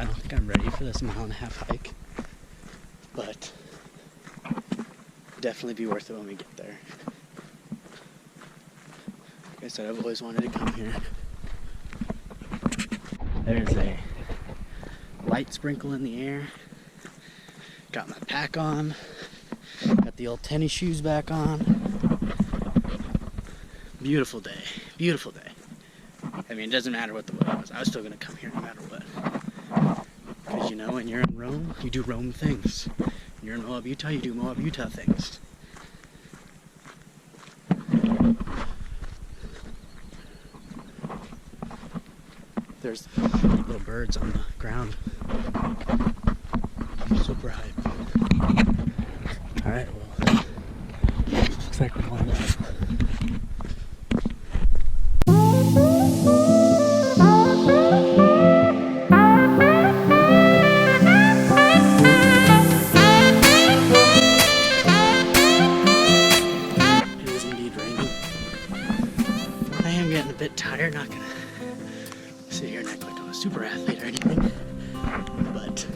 I don't think I'm ready for this 1.5 mile hike, but definitely be worth it when we get there. Like I said, I've always wanted to come here. There's a light sprinkle in the air. Got my pack on. Got the old tennis shoes back on. Beautiful day. Beautiful day. I mean, it doesn't matter what the weather was. I was still going to come here no matter what. Because, you know, when you're in Rome, you do Rome things. When you're in Moab, Utah, you do Moab, Utah things. There's little birds on the ground. Super hype. Alright, well, looks like we're going up. A bit tired, not gonna sit here and act like I'm a super athlete or anything, but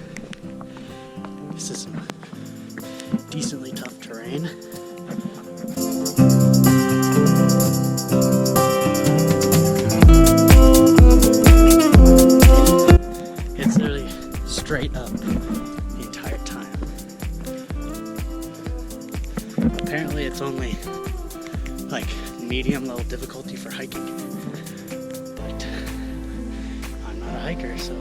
this is some decently tough terrain. It's literally straight up the entire time. Apparently it's only like medium level difficulty for hiking, but I'm not a hiker, so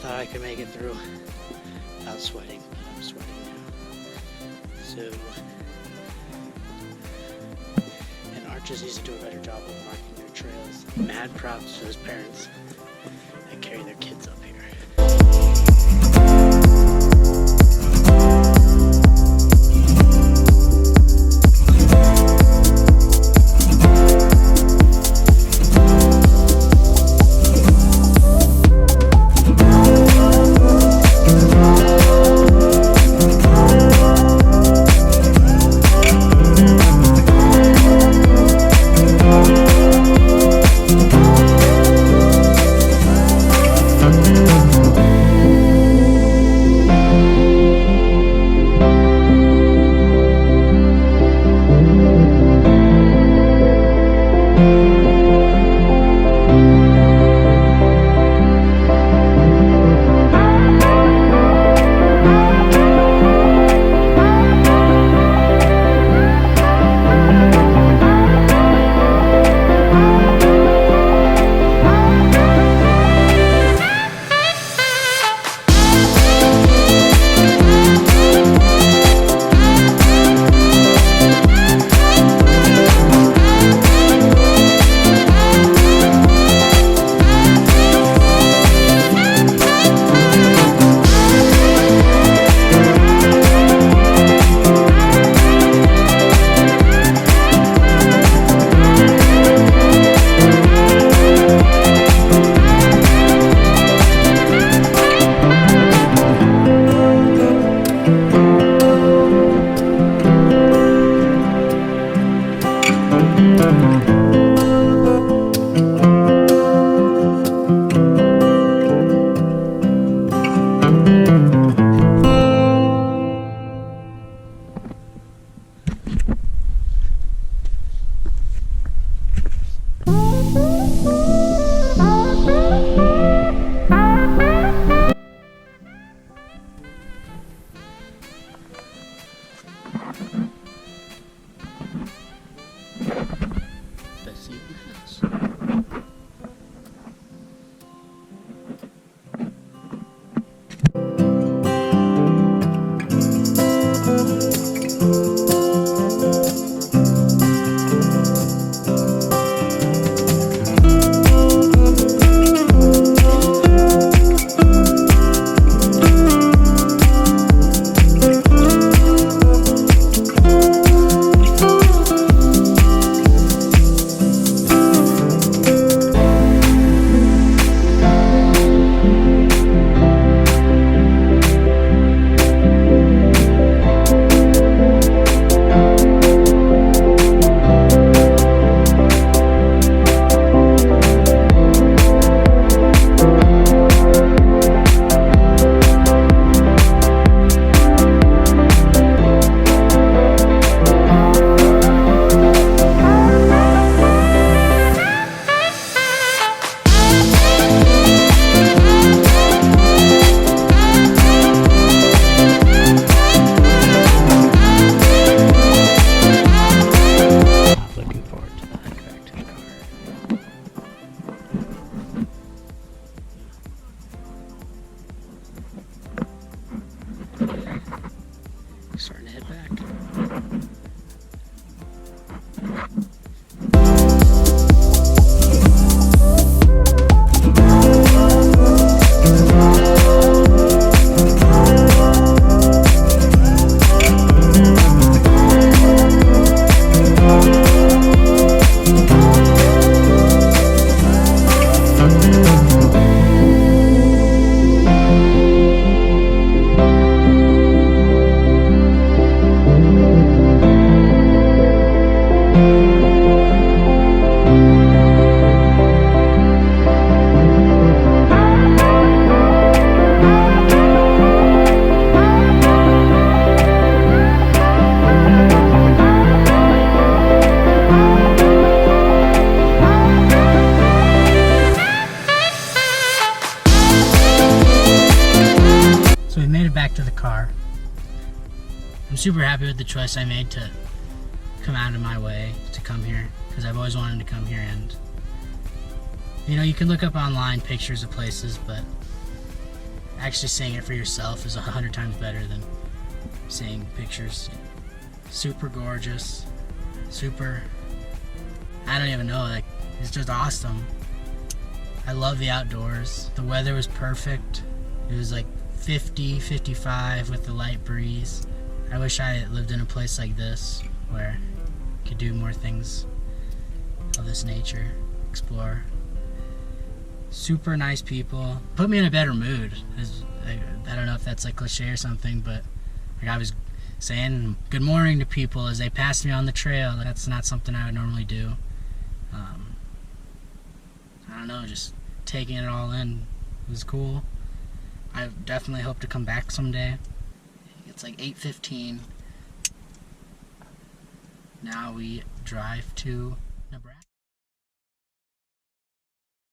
I could make it through without sweating, but I'm sweating now. So, and archers needs to do a better job of marking their trails. Mad props to those parents that carry their kids up here. I'm super happy with the choice I made to come out of my way to come here, because I've always wanted to come here. And you know, you can look up online pictures of places, but actually seeing it for yourself is 100 times better than seeing pictures. Super gorgeous, super, I don't even know, like, it's just awesome. I love the outdoors. The weather was perfect. It was like 50, 55 with the light breeze. I wish I lived in a place like this where I could do more things of this nature, explore. Super nice people. Put me in a better mood. I don't know if that's like cliche or something, but like I was saying good morning to people as they passed me on the trail. That's not something I would normally do. I don't know, just taking it all in was cool. I definitely hope to come back someday. It's like 8:15. Now we drive to Nebraska.